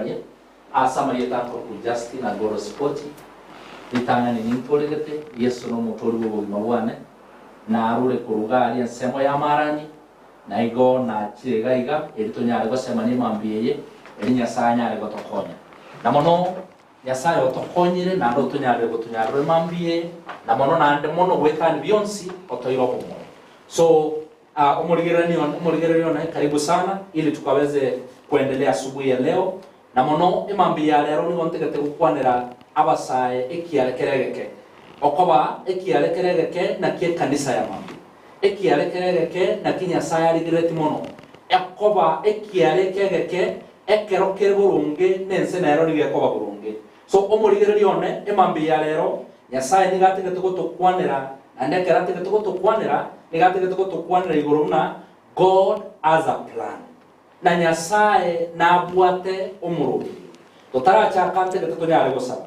twaria asamaria tanto ku Justin na Goro Sport itanga ni ntoregete Yesu no mutori wo bimabwane na arure kurugari nsemo ya marani na igo na chigaiga eritonyare go semani mambiye erinya sanyare go tokonya na mono Nyasaye otokonyire na ndo tunyare go tunyare mambiye na mono na ande mono wetani bionsi otoiro komo. So umurigerani na karibu sana ili tukaweze kuendelea asubuhi ya leo na mono imambi ya lero ni wontegete gukwanira abasaye ekiarekeregeke okoba ekiarekeregeke na kie kanisa ya mambi ekiarekeregeke na kinya saya ligireti mono yakoba ekiarekeregeke ekerokere burunge nense na ero nigekoba burunge. So umurigerani imambi ya lero Nyasaye nigategete gutokwanira ande kerategete gutokwanira nigategete gutokwanira iguru na God has a plan na Nyasaye nabwate umurubiri totaracha kantegete tunyare gusaba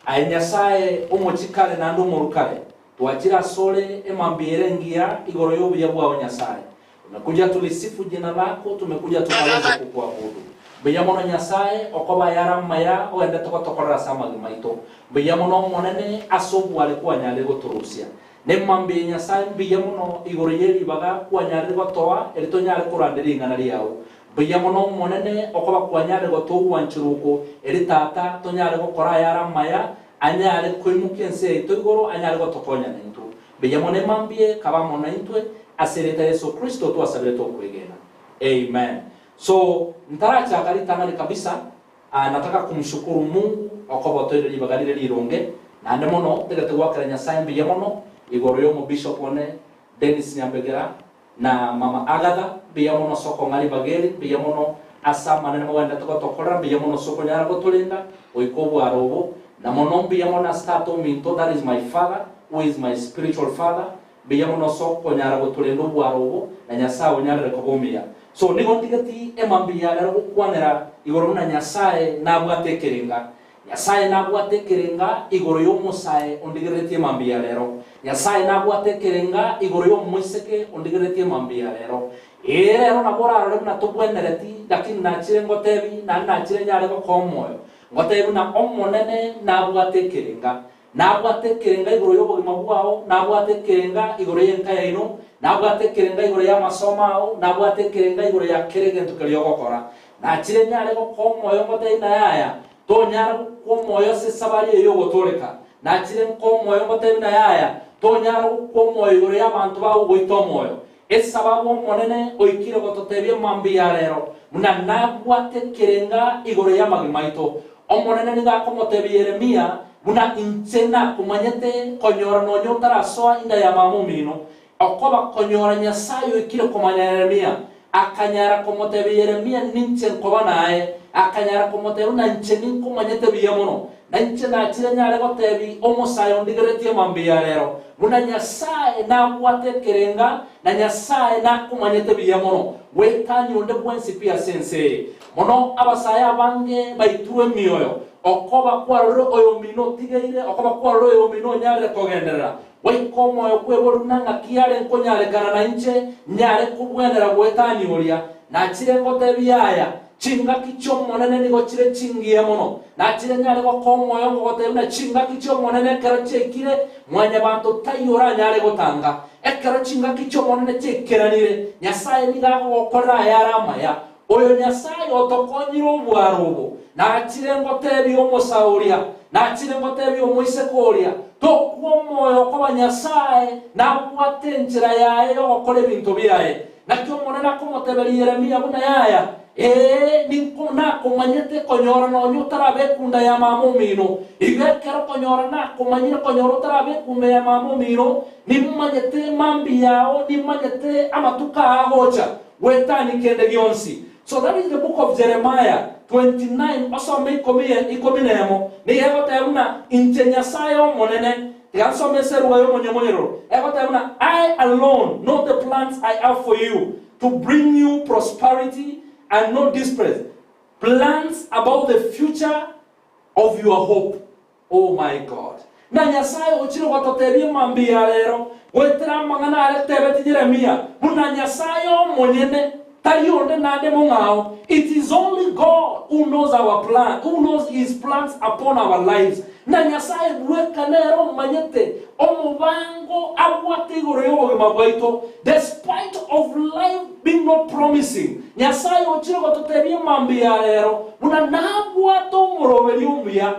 ai Nyasaye umuchikale na ndumurukale tuachira sole emambire ngia igoro yobuya bwa Nyasaye tumekuja tulisifu jina lako tumekuja tukaweza kukuabudu Biyamono Nyasaye okoba yaramaya oende tokotokorera samagi maito biyamono monene asobu alikuwa nyale goturusia nemambi Nyasaye biyamono igoriyeri baga kwa nyale gotoa elito nyale kurandiringa nali yao biyamono monene okoba kwa nyale gotoa wanchiruko elitata to nyale gokora yaramaya anyale kwimukense itogoro anyale gotokonya nintu biyamono mambie kaba mona intwe asereta Yesu Kristo tu asabire to kwegena. Amen. So ntaracha kali tangani kabisa nataka kumshukuru Mungu okoba toile libagalile lironge na ndemono tegete wakala Nyasaye biyamono igoro mu bishop one Dennis Nyambegera na mama Agatha biyamono soko ngali bageri biyamono asa manene mwenda tokotokora biyamono soko nyara gotolinda oikobu arobo na mono biyamono stato minto that is my father who is my spiritual father biyamono soko nyara gotolendo arobo na Nyasaye nyara rekogomia. So nigondigati emambia lero kwanera igoro na Nyasaye nabwatekerenga Nyasaye nabwatekerenga igoro yo musaye ondigereti emambia lero Nyasaye nabwatekerenga igoro yo muiseke ondigereti emambia lero lero nabora lero na tobwenereti lakini nachire ngotebi na nachire nyare ko komoyo ngotebi na omonene nabwatekerenga igoro yo bugima bwao nabwatekerenga igoro yenka ino nabwatekerenga igoro ya masomao nabwatekerenga igoro ya kerege tukaliyo gokora na chire nyare go komoyo ngote ina yaya to nyare ko moyo se sabari yo gotoreka na chire ko moyo ngote ina yaya to nyare ko moyo igoro ya bantu ba ugoito moyo esababu monene oikire gototebye mambi ya lero muna nabwatekerenga igoro ya magimaito omonene nigakomotebye Yeremia muna inchena kumanyete konyora no nyotara soa inda ya mamumino okoba konyora Nyasaye ikire komanya Yeremia akanyara komotebe Yeremia ninche koba nae akanyara komotebe na ncheni komanyete biyamono na nchena chire nyare gotebi omosayo ndigeretie mambi ya lero muna Nyasaye nabwatekerenga na Nyasaye nakumanyete biyamono wetani onde bwensi pia sense mono abasaya bange baituwe mioyo okoba kwa ro oyo mino tigeire okoba kwa ro oyo mino nyare kogenderera waikomo yo kweboruna ngakiare nkonyare kana na inche nyare kubwenera gwetani oria na chire ngote biyaya chinga kicho monene nigo chire chingiye mono na chire nyare go komo yo ngote na chinga kicho monene karache kire mwanya bantu tayora nyare gotanga ekara chinga kicho monene chekeranire Nyasaye nigago gokora yaramaya oyo Nyasaye otokonyiro bwarobo na chire ngote biyo mosauria na chire ngote biyo moisekoria tokwo moyo kwa Nyasaye na bwatenjira yae okore bintu byae nakyo monena komoteberi Yeremia buna yaya ninkona komanyete konyora no nyutara bekunda ya mamumino igekero konyora na komanyire konyora tara bekunda ya mamumino nimanyete mambi yao nimanyete amatuka agocha wetani kende gionsi. So that is the book of Jeremiah 29 also make ikominemo ni hewata yuna inchenya sayo monene yanso meseru wayo monyomonyero hewata yuna I alone know the plans I have for you to bring you prosperity and no disgrace, plans about the future of your hope. Oh my God. Na Nyasaye ochiro gototerie mambia lero wetera mangana ale tebeti Jeremia muna Nyasaye monyene Tarionde nade mongao. It is only God who knows our plan, who knows his plans upon our lives. Na Nyasaye bweka nero manyete omubango abwate goreyo magwaito despite of life being not promising. Nyasaye ochiro gototerie mambia lero una nabwato muroberi umya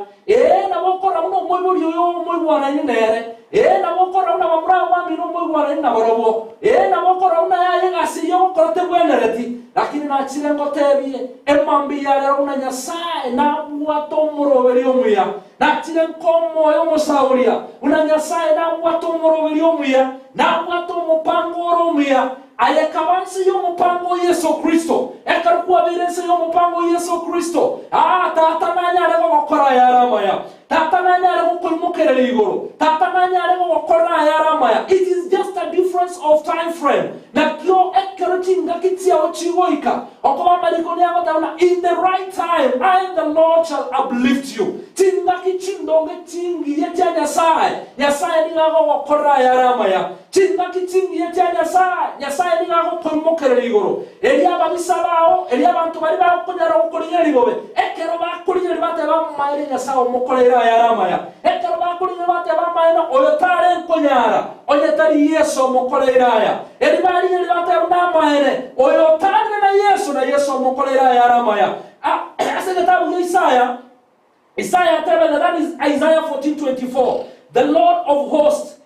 na bokora uno moyo yo moyo wana nere na bokora una mamra wa mino moyo wana na borobo na bokora una ya ngasi yo kote bwenereti lakini na chire ngotebie mambia lero una Nyasaye nabwato muroberi umya na chire komo yo musauria una Nyasaye nabwato muroberi umya nabwato mupango umya ayekabansi yo mupango Yesu Kristo ekarkuwa birense yo mupango Yesu Kristo tata nanyare gukora yaramaya tata nanyare gukulmukerera igoro tata nanyare gukora yaramaya. It is just a difference of time frame na kyo ekerotinga kitia ochigoika okoba malikoni agotana in the right time I the Lord shall uplift you tinga kichindonge tingi yetya Nyasaye ningago gukora yaramaya tinga kitingi yetya Nyasaye ningago kulmukerera igoro elia babisabao elia bantu bari bakonyara gukorinya ligobe ekero bakorinya bate bamaire Nyasaye omukorera yaramaya ekero bakorinya bate bamaire oyotare nkonyara oyetari Yesu omukorera ya elibali bate bamaire oyotare na Yesu omukorera yaramaya. Asegetabu Isaiah that is Isaiah 14:24. The Lord of hosts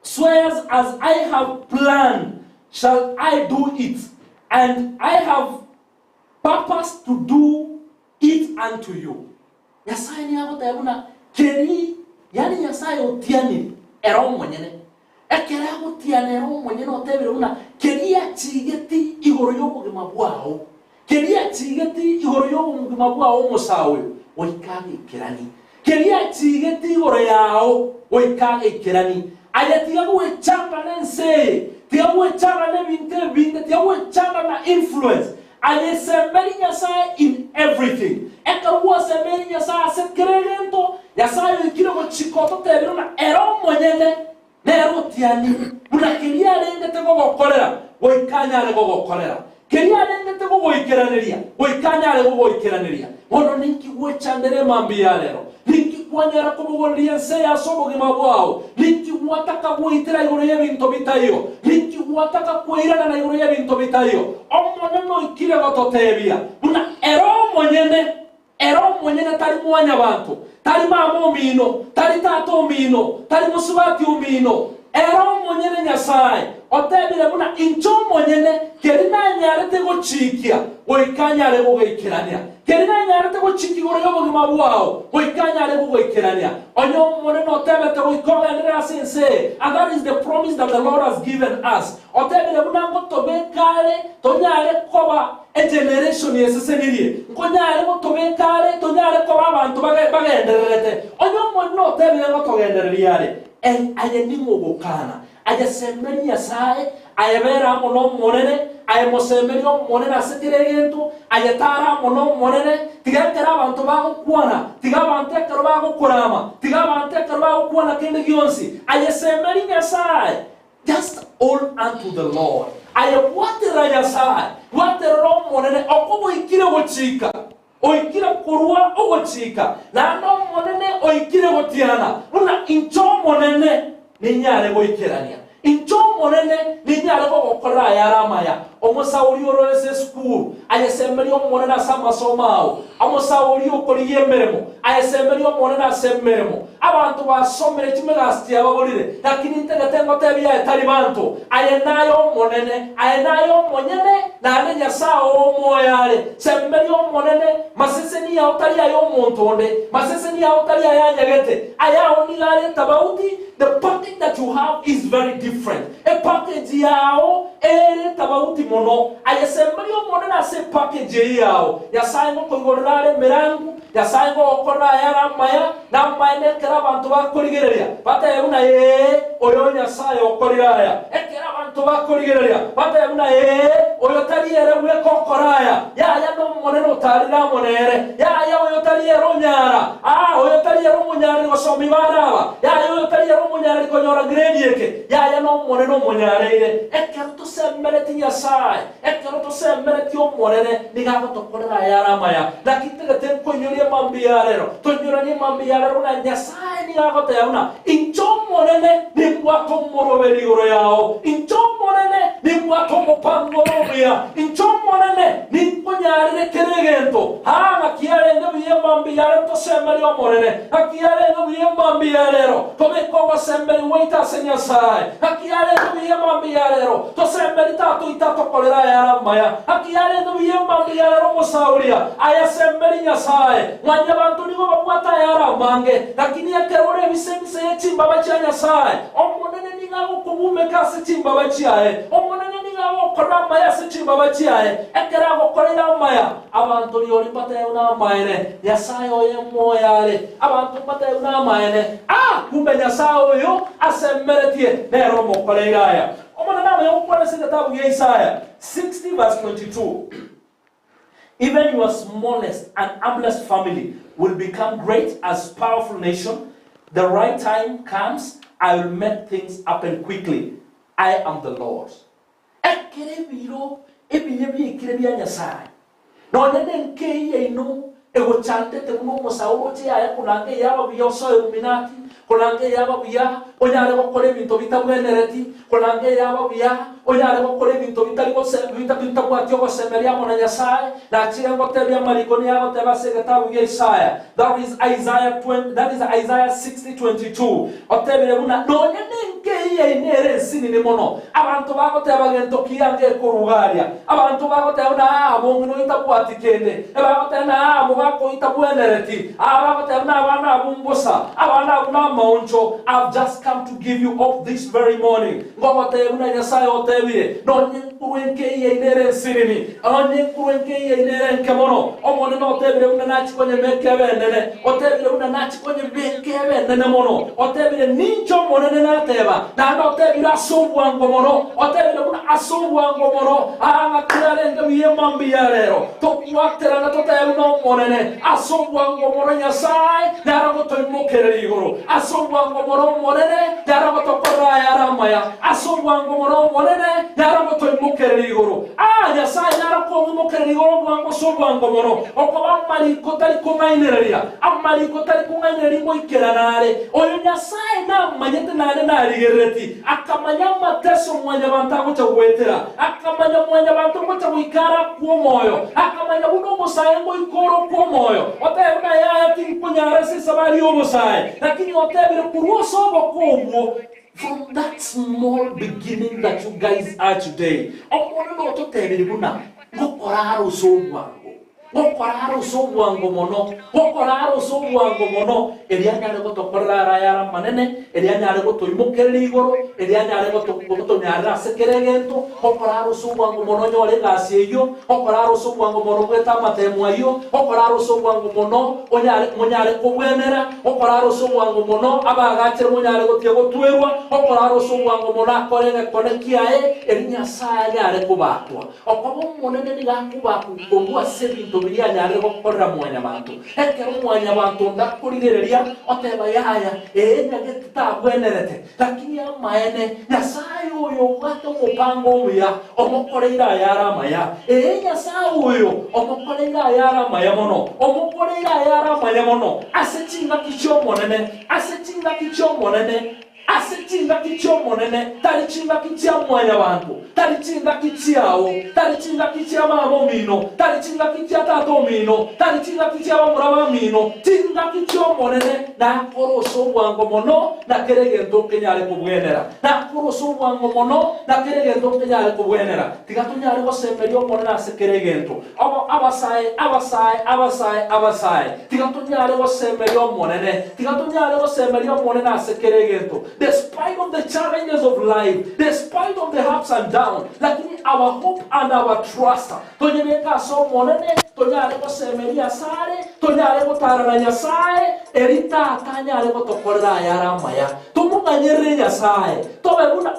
swears, as I have planned shall I do it, and I have purpose to do it unto you. Nyasaye ni agota yabuna keri yani Nyasaye otiani ero mwenyene ekera otiani ero mwenyene otebere una keri atigeti igoro yobugima bwao keri atigeti igoro yobugima bwao musawe oikage kirani keri atigeti igoro yao oikage kirani ayatiga gwechanga nense tiga gwechanga nebinte tiga gwechanga na influence. Ayesemberi Nyasaye in everything. Ekaruwa semberi Nyasaye sekrelento. Nyasaye ikiro chikoto tebiruna ero mwenyene nero tiani. Muna kiria lenge tego gokorera. Goikanya le gokorera. Kiria lenge tego goikeraneria. Goikanya le goikeraneria. Mono ninki gwechandere mambia lero. Ninki kwanyara kubugolia se yasobo gimabwao. Ninki wataka kuitira igoro y'ebintu bitayo. Ninki wataka kuirana na igoro y'ebintu bitayo. Omoneno ikire gototebia. Muna ero mwenyene tari mwanya abantu. Tari mamo mino, tari tato mino, tari musubati umino. Ero mwenyene Nyasaye. Otebile muna incho mwenyene kerina nyarete gochikia. Goikanya le goikirania. Kerina nyarete gochiki goro y'obugima bwao. Goikanya le goikirania. Onyo moneno tebete goikogenera sense. And that is the promise that the Lord has given us. Otebile muna ngotobekale tonyare koba a generation yeseseniriye. Nkonyare ngotobekale tonyare koba abantu bagendererete. Onyo moneno tebile ngotogendereriare. Ayenimo gukana. Ayasemberi Nyasaye ayebera mono monene ayemosemberi monene asetiregento ayetara mono monene tigakera abantu bagukwana tigabante kero bagukurama tigabante kero bagukwana kende gionsi ayesemberi Nyasaye just all unto the Lord. Ayewatera Nyasaye watero monene okobo ikire gochika oikire kurwa ogochika na no monene oikire gotiana una incho monene ninyare goikerania incho monene ninyare gokora yaramaya omusauri orose school ayesemberi omonene asama somao omusauri okori yemeremo ayesemberi omonene asemeremo abantu basomere kimegasti ababolire lakini ntegatengo tebya etali bantu ayenayo monyene na nenya sao moyale semberi omonene maseseni ya otali ayo montonde maseseni ya otali ayanyagete ayao ni lale tabauti. The package that you have is very different. A package yao ere tabauti mono ayesemberi omonene ase package yao Nyasaye ngokongorare merangu Nyasaye ngokora yaramaya na maine kera abantu bakorigereria batayuna oyo Nyasaye okoriraya ekera abantu bakorigereria batayuna oyo tariere bwe kokoraya ya no moneno tarira monere ya oyo tariere onyara oyo tariere onyara gosomi baraba ya oyo tariere nyara konyora grade yake ya no monene munyareire ekero to semmereti Nyasaye ekero to semmereti omonene nigago tokorera yara maya lakitega tenkonyoria mambia rero tonyorani mambia rero na Nyasaye nigago teuna incho monene nimwa komoroberi igoro yao incho monene nimwa komopango robia incho monene ninkonyarire keregento hanga kiarenga biye mambia rero to semmeri omonene akiarenga biye mambia rero tobeko semmeri waita se Nyasaye akiarenga biye mambia rero to semmeri tato itato kolera yara maya akiarenga biye mambia rero musauria aya semmeri Nyasaye mwanya bantu nigo babwata yara mange lakini akerore bisemise chimba bacha Nyasaye omonene nigago kubume kase chimba bachiae omonene nigago korama yase chimba bachiae ekerago korera maya abantu yori batayuna maene Nyasaye oye moyare abantu batayuna maene kumbe Nyasaye oyo asemmeretie nero mokoleiraya omonene ame okwana se kitabu ya Isaiah 60 verse 22. Even your smallest and humblest family will become great as powerful nation. The right time comes, I will make things happen quickly. I am the Lord. Ekerebiro ebiyebi ekerebia Nyasaye. No nene nkeye ino ego chante te uno mosaoti ya kunange yaba biyoso Illuminati kunange yaba biya onyare gukora ibintu bitabwenereti kunange yaba biya onyare gukora ibintu bitari gose bitabwatyo gosemeria mona Nyasaye na chirengo tebya marikoni yabo tebase gatabu ya Isaiah. That is Isaiah 20, that is Isaiah 60:22. Otebere buna no nene nkeye inere sini ni mono abantu bagoteba gento kiyange kurugaria abantu bagoteba na abongo no itabwatikende bagoteba na abako itabwenereti abagoteba na abana abumbosa abana abuna maoncho. I've just come to give you up this very morning. Ngoteba na Nyasaye otebire no nkuwenke inere sini onye nkuwenke inere nkemono omone no otebire una nachikonye mekebendene otebire una nachikonye mekebendene mono otebire nincho monene nateba na otebire asubwango mono otebire una asubwango mono anga kirarenge biye mambia rero tokwatera na totebire no monene asubwango mono Nyasaye narago toimokerera igoro asubwango mono monene narago tokora yaramaya asubwango mono monene narago toimokerera igoro Nyasaye narago toimokerera igoro bwango subwango mono okoba mariko tari kumainereria amariko tari kumainereria moikeranare oyo Nyasaye na manyete nane narigereti akamanya mateso mwanya bantago chagwetera akamanya mwanya bantago chagwikara kwa moyo akamanya buno musaye ngo ikoro kwa moyo otebuna yaya tinkunyara se sabari omusaye lakini otebere kuruso bokomwo from that small beginning that you guys are today omono to tebere buna ngokoraro sobwango ngokoraro sobwango mono elianyare gotokorara yara manene elianyare gotoimokerera igoro elianyare gotonyara sekeregento ngokoraro sobwango mono nyore gasi eyo ngokoraro sobwango mono gweta matemwa yo ngokoraro sobwango mono munyare kubwenera ngokoraro sobwango mono abagachire munyare gotie gotwerwa ngokoraro sobwango mono akorege konekiae Nyasaye yare kubatwa okobo monene nigakubaku ngwa sebinto byanyare gokorera mwanya bantu ekero mwanya bantu ndakurigereria oteba yaya nyagete tabwenerete lakini amaene Nyasaye oyo gato mupango muya omokoreira yara maya Nyasaye oyo omokoreira yara maya mono omokoreira yara maya mono asechinga kicho monene asechinga kicho monene talichinga kichia mwanya bantu talichinga kichiao talichinga kichia mamo mino talichinga kichia tato mino talichinga kichia bamuraba mino tinga kicho monene na koroso bwango mono na keregento kenyale kubwenera na koroso bwango mono na keregento kenyale kubwenera tigatunyale gosemerio monene asekeregento abasaye tigatunyale gosemerio monene asekeregento despite of the challenges of life, despite of the ups and downs, lakini our hope and our trust tonyeka so monene tonyale gosemeria sare tonyale gotarana Nyasaye erita tanyale gotokorera yara maya tumunganyerere Nyasaye tobebuna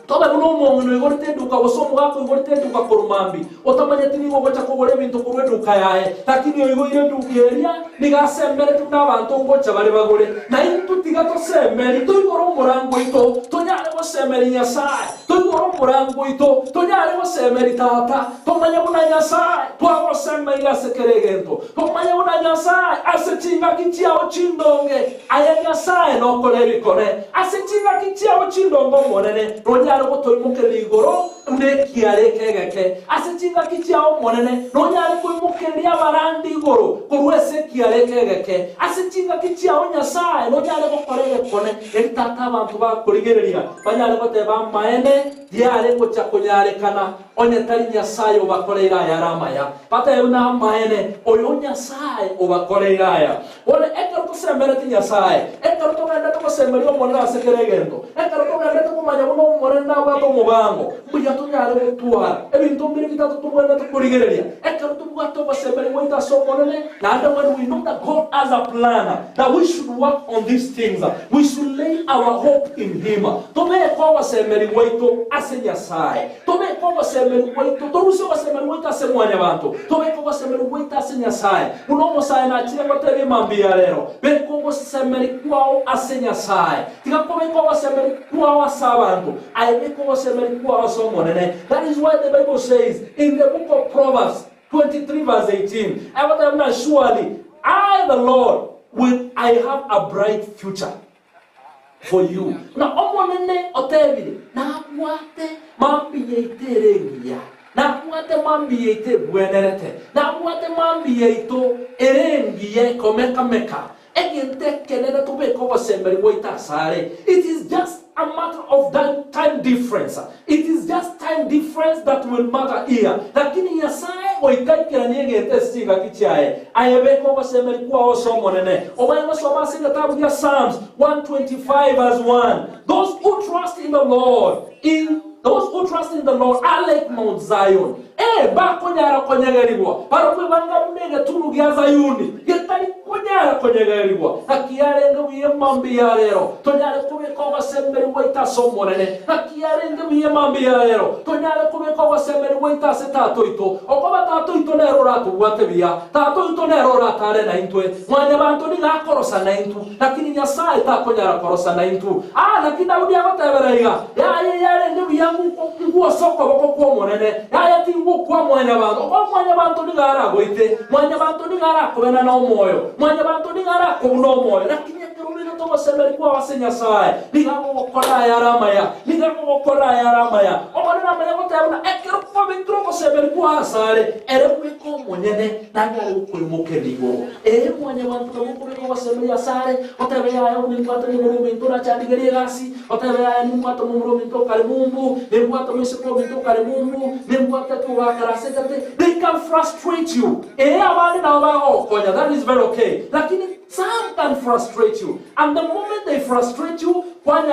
tobe buno mongo igorite duka gosomo gako igorite duka korumambi otamanya tini ngo gocha kogore bintu kurwe duka yae lakini oigo ile dukeria nigasembere tuna abantu ngocha bari bagore na intu tigato semberi toigoro murango ito tonyare go semberi Nyasaye toigoro murango ito tonyare go semberi tata tomanya buna Nyasaye twago semberi asekeregento tomanya buna Nyasaye asechinga kichia ochindonge aya Nyasaye no koleri kore asechinga kichia ochindongo monene nonyare go toimukeri igoro ne kiare kegeke asechinga kichia monene nonyare go imukeri abarandi igoro kurwese kiare kegeke asechinga kichia Nyasaye nonyare go korere kone etata abantu bakurigereria banyare go teba maene diare go chakonyare kana onyetari Nyasaye obakorera yaramaya pata yuna maene oyo Nyasaye obakorera ya ole ekero tusembere ti Nyasaye ekero tugenda tukosembere omonera asekeregento ekero tugenda tukumanya buno omonera abato mubango buya tunyare gutwara ebintu mbiri bitatu tugenda tukurigereria ekero tubuga tubasembere moita somonene na when we know that God has a plan that we should work on these things, we should lay our hope in Him. Tome kwa wasembere moito ase Nyasaye tome kwa wasembere moito toruso wasembere moito ase mwanya bantu tome kwa wasembere moito ase Nyasaye uno Musaye na chire gotebi mambia lero bere kwa wasembere kwao ase Nyasaye tikakome kwa wasembere kwao asa bantu aibe kwa wasembere kwao somonene. That is why the Bible says in the book of Proverbs 23 verse 18, surely I the Lord I have a bright future for you. Na omonene otebile na kwate mambi yeiterengia na kwate mambi yeite buenerete na kwate mambi yeito erengie komeka meka egente kenene tubeko wasembere woita sare. It is just a matter of that time difference. It is just time difference that will matter here. Lakini Nyasaye oikaikira niegete singa kichae ayebeko wasembere kwa osomonene obayengo soma singa tabu ya Psalms 125 verse 1. Those who trust in the Lord are like Mount Zion. Bakonyara konyegeribwa parokwe banga mnege tunu gya Zayuni yetari konyara konyegeribwa akiyarenga wiye mambi ya lero tonyare kubeko wasembere waita somonene akiyarenga wiye mambi ya lero tonyare kubeko wasembere waita setato ito okoba tato ito lero ratu watebia tato ito lero ratare na intwe mwanya bantu ni gakorosa na intu lakini Nyasaye takonyara korosa na intu lakini Daudi abateberega yarenga wiye nguo soko boko kwa monene tingu kwa mwanya bantu ni gara goite mwanya bantu ni gara kubena na moyo mwanya bantu ni gara kuno moyo lakini kirumina to wasembere kwa wase Nyasaye nigago gokora yaramaya omwana manya gotabona ekero kwa bitro wasembere kwa asare ere kwiko monyene nangare ukwimukerigo mwanya bantu ko wasembere asare otabe yayo ni kwato ni muruminto na chandigerie gasi otabe yayo ni kwato muruminto kalimumbu ni kwato misiko minto kalimumbu ni kwato they can frustrate you. That is very okay. Lakini some can frustrate you. And the moment they frustrate you, because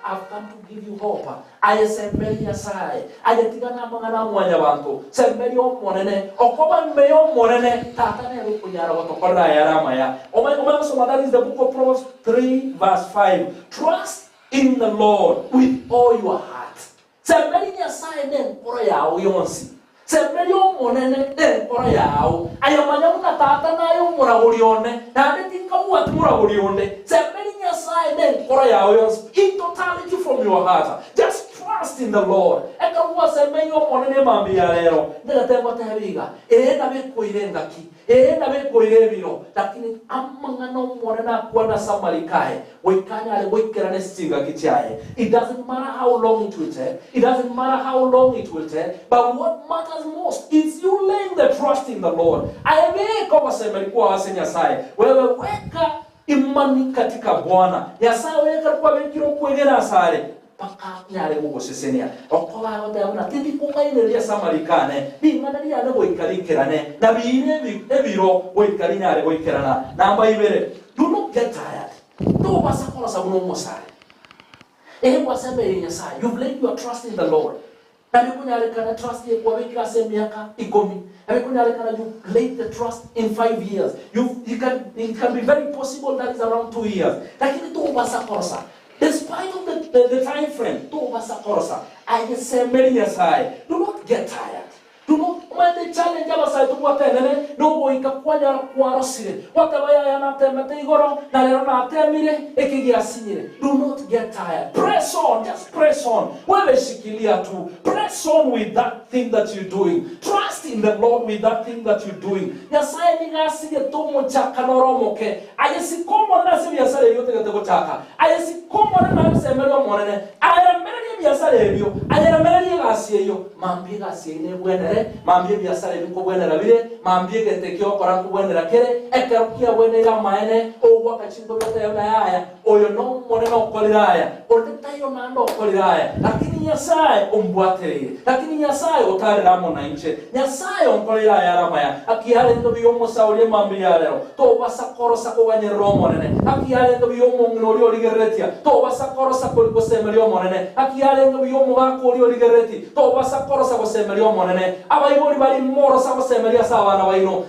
I've come to give you hope. I semberi Nyasaye. Ayetigana mangana mwanya bantu. Semberi omonene. Okoba mbeyo monene. Tatane rukunyara watokora yaramaya. That is the book of Proverbs 3 verse 5. Trust in the Lord with all your heart. Semberi Nyasaye den koro yao yonsi. Semberi omonene den koro yao. Ayamanya una tata na yo muragurione. Na netinka muat muragurione. Semberi Nyasaye den koro yao yonsi. In totality from your heart. Just trust in the Lord. Eka huwa semberi omonene mambi ya lero. Nega tengo tebiga. Na beko irengaki. Na beko irebiro. Lakini amangano monena kuana samarikae. Wekanya ale wekerane stiga kichae. It doesn't matter how long it will take. It doesn't matter how long it will take. But what matters most is you laying the trust in the Lord. Ayebeko wasemberi kwa wase Nyasaye. Wewe weka imani katika Bwana. Nyasaye weka kwa wekiro kwegera sare. Paka nyare go sesenia okola ngote tindi kumaine ya samarikane bingana ya no ikarikirane na bine ebiro wekari nyare go ikirana namba ibere. Do not get tired. Do basakola sabuno mosare wasembere Nyasaye. You've laid your trust in the Lord. Na bikunyalekana trust ye kwa wiki ase miaka 10. Na bikunyalekana you laid the trust in 5 years. It can be very possible that is around 2 years. Lakini tu ubasa korsa. Despite of the time frame, tu ubasa korsa. I say many years high. Do not get tired. Do not when the challenge abasai tu kwa tenene no go ikakwanya kwaro sire. Watabaya yana temete igoro na lero na temire ekigia sinyire. Do not get tired. Press on, just press on. Wewe shikilia tu. Press on with that thing that you're doing. Trust in the Lord with that thing that you're doing. Nyasaye ni ngasi tomo chaka noromoke. Ayesi komo na se biasara yote gatego chaka. Ayesi komo na se mero monene. Ayera mero biasara ebyo. Ayera mero ngasi eyo. Mambi ngasi ine bwenere. Mambi biasara ebyo bwenera bire. Mambi getekyo koranku bwenera kere. Ekerukia bwenera maene. O wakachindo yote yaya. Oyo no monene okoliraya. Ondetayo nando okoliraya. Lakini Nyasaye ombwaterere. Lakini Nyasaye otarira mona inche. Nyasaye onkoliraya ramaya. Akihale ndo biyomo saulie mambi yarero. To basakoro sakoganye romo nene. Akihale ndo biyomo ngori oligeretia. To basakoro sakoli kosemelio monene. Akihale ndo biyomo bakoli oligereti. To basakoro sakosemelio monene. Abayiboli bali moro sakosemelia sabana baino.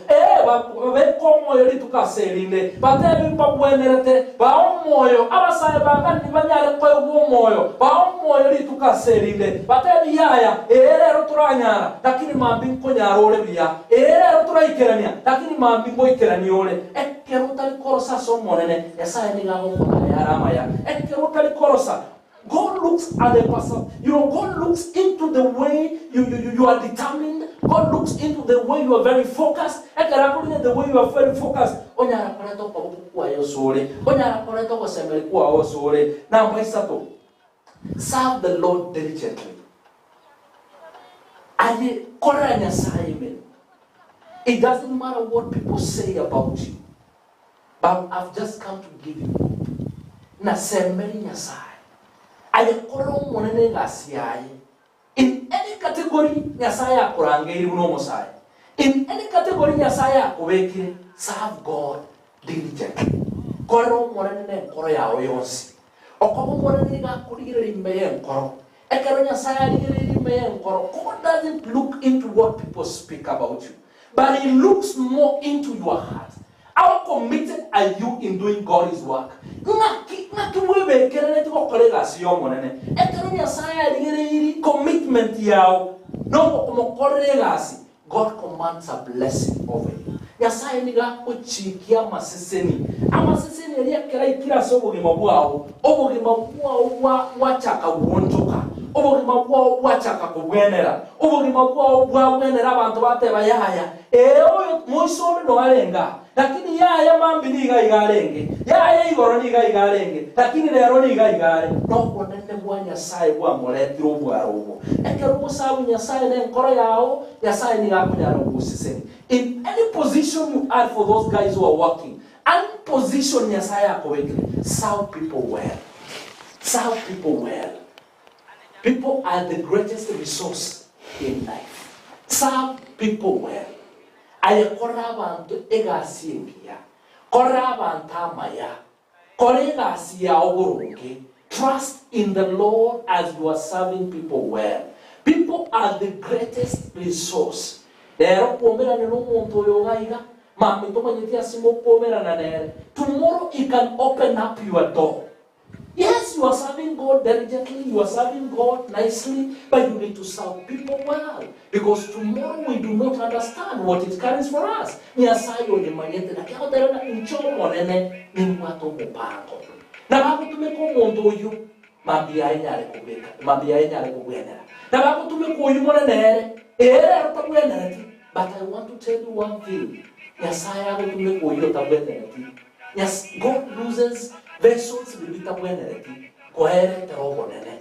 Babekomo yoli tukaselinde. Batebi babwenerete. Baomoyo abasaye bagandi banyale kwa umoyo. Baomoyo li tukaselinde. Batebi yaya erero turanyara. Lakini mambi nkonyarole biya. Erero turaikerania. Lakini mambi ngoikeraniole. Ekeruta likorosa somonene. Yesaya ningago kwa yaramaya. Ekeruta likorosa. God looks at the person. God looks into the way you are determined. God looks into the way you are very focused. The way you are very focused. Onyara koreto kwa yosore. Onyara koreto kwa semeli kwa osore. Now, maisato. Serve the Lord diligently. Aye koranya saime. It doesn't matter what people say about you. But I've just come to give you hope. Na semeli nyasai. Ayekoro monene ngasiaye. In any category, Nyasaya kurangeri unomosai. In any category, Nyasaya kuwekire, serve God diligently. Koro monene koro ya oyonsi. Okobo monene ngakurire rimeye koro. Ekero Nyasaya rimeye koro. God doesn't look into what people speak about you, but He looks more into your heart. How committed are you in doing God's work? Commitment yao. No, God commands a blessing over you. Yasaya niga uchikia masiseni. Amasiseni elia kera ikira sobo gimabuao. Obo gimabuao wachaka uonjoka. Obo gimabuao wachaka kubwenera. Obo gimabuao bwenera abantu bate bayaya. Oyo moisore no alenga. Lakini yaya mambi niga igarenge. Yaya igoro niga igarenge. Lakini lero niga igare. No konende bwa Nyasaye bwa moretiro bwa robo. Ekero musabu Nyasaye ne nkoro yao, Nyasaye niga kunyara ubusiseni. In any position you are for those guys who are working, any position Nyasaye akowekire, serve people well. Serve people well. People are the greatest resource in life. Serve people well. Ayekora abantu egasimbia. Kora abantu amaya. Kore gasia ogurunge. Trust in the Lord as you are serving people well. People are the greatest resource. Tomorrow He can open up your door. Yes, you are serving God diligently, you are serving God nicely, but you need to serve people well. Because tomorrow we do not understand what it carries for us. But I want to tell you one thing. Yes, God uses vessels to be tabwenereti. Coherent robonene.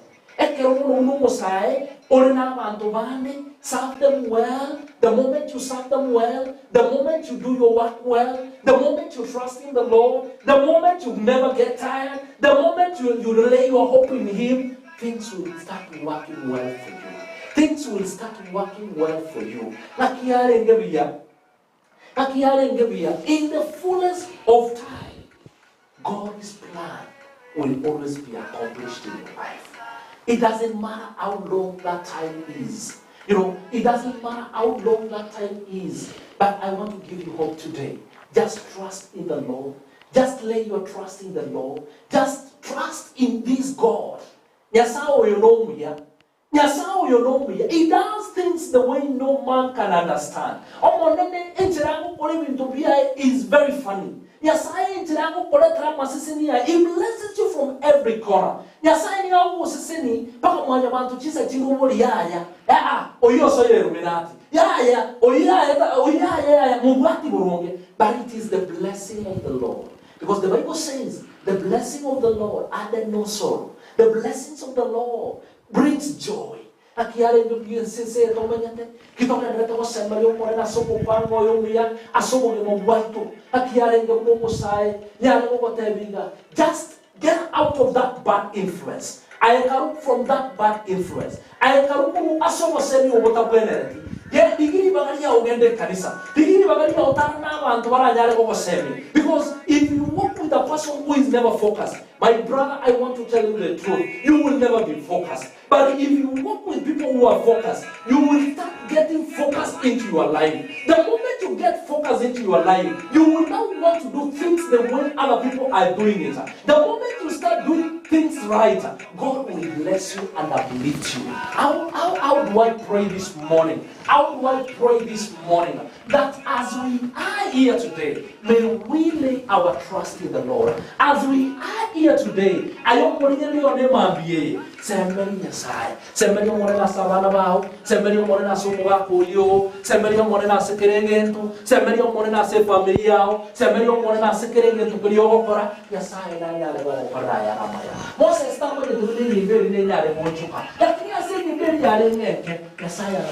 Serve them well. The moment you serve them well, the moment you do your work well, the moment you trust in the Lord, the moment you never get tired, the moment you lay your hope in Him, things will start working well for you. Things will start working well for you. In the fullness of time, God's plan will always be accomplished in your life. It doesn't matter how long that time is. You know, it doesn't matter how long that time is. But I want to give you hope today. Just trust in the Lord. Just lay your trust in the Lord. Just trust in this God. Nyasao yonomia. Nyasao yonomia. He does things the way no man can understand. Omonene enchirago kore bintubia is very funny. Nyasai enchirago kore trama sisinia. He blesses you from every corner. Nyasai ni wangu sisini. Paka mwanya bantu chisa chingubuli yaya. Oyo soye ruminati. Yaya. Oyaya. Mubati burunge. But it is the blessing of the Lord. Because the Bible says, the blessing of the Lord added no sorrow. The blessings of the Lord brings joy. Akiare ndugu sisi tomanyate kitoka ndata kwa sembali umore na somo pango yomia asomo ni mobwaito akiare ndugu sai nyale ko tebiga. Just get out of that bad influence. I come from that bad influence. I come asomo semi obotabwenereti. Yeah, digiri bagalia ogende kanisa. Digiri bagalia otana abantu baranyale ko semi. Because if you walk with a person who is never focused, my brother, I want to tell you the truth. You will never be focused. But if you walk with people who are focused, you will start getting focused into your life. The moment you get focused into your life, you will now want to do things the way other people are doing it. The moment you start doing things right, God will bless you and uplift you. How do I pray this morning? How do I pray this morning? That as we are here today, may we lay our trust in the Lord. As we are here today, I am going to be Sembeli Yesai, Sembeli Morena Savana Bao, Sembeli Morena Sumuga Puyo, Sembeli Morena Sekerengento, Sembeli Morena Se Familiao, Sembeli Morena Sekerengento, Puyo Opera, Yesai, Naya, Paraya, Ramaya. Moses estamos de Dudley, very near Monchuka. Yakia said, very young, Yesaya,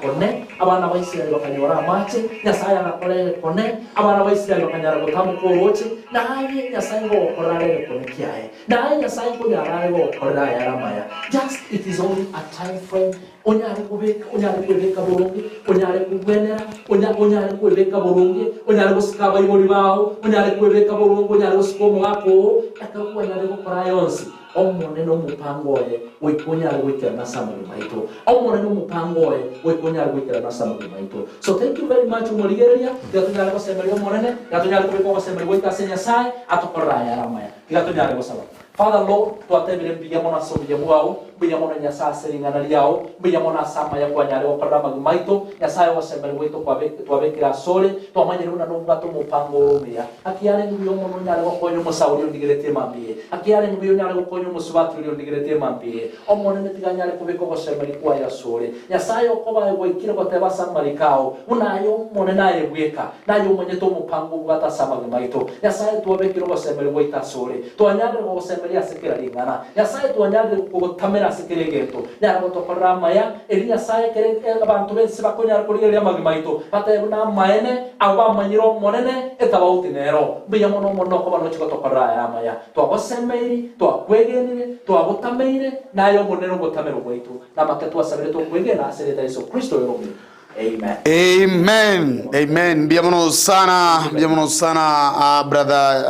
Connect, Abana Vaisia, Locanyora Machi, Yesaya, Connect, Abana Vaisia, Locanyara, Rochi, Naya, Yasango, Corare, Connectia, Naya, Sanko, Yarago, Coraya. Just it is only a time frame. Onyare kubeka burungi, onyare kubwenera, onyare kubeka burungi, onyare kusikaba ibori bawo, onyare kubeka burungi, onyare kusikomo gako, akakuwa onyare gukora yonsi. Omone no mupango oye, wikonyare gwikira nasama maito. Omone no mupango oye, wikonyare gwikira nasama maito. So thank you very much umurigeria, gatonyare kusemera omonene, gatonyare kubeka kusemera gwika senya sai, atokora ya ramaya. Gatonyare kusaba. Father Lord, tuatebire mbiyamona sobiyamuao, mbiyamona nyasa seringana liao, mbiyamona sama ya kwanyare okarama gumaito, nyasa wa sembere weto kwa bekira sole, tuamanyere una nungato mupango rumia. Akiare ngiyomono nyare okonyo musauri ondigerete mambie. Akiare ngiyo nyare okonyo musubatu ondigerete mambie. Omone netiganyare kubeko ko sembere kwa ya sole. Nyasa okoba wekira ko teba samarikao, unayo mone naye bweka, nayo monyeto mupango gata sama gumaito. Nyasa tuabekira ko sembere weta sole. Tuanyare ko sembere asekera lingana. Nyasa tuanyare ko tamera sekeregeto. Nyare ko tokorama ya Elia sai kere abantu bense bakonyara kurigeria magimaito. Patebuna maene aba manyiro monene etabauti nero. Biyamono mono ko bano chiko tokora ya maya. Twagosemeiri, twakwegenire, twagotameire nayo monero gotamero gwitu. Namaketwa sabire to kwegena asereta Yesu Kristo yoromi. Amen. Amen. Amen. Biamono sana brother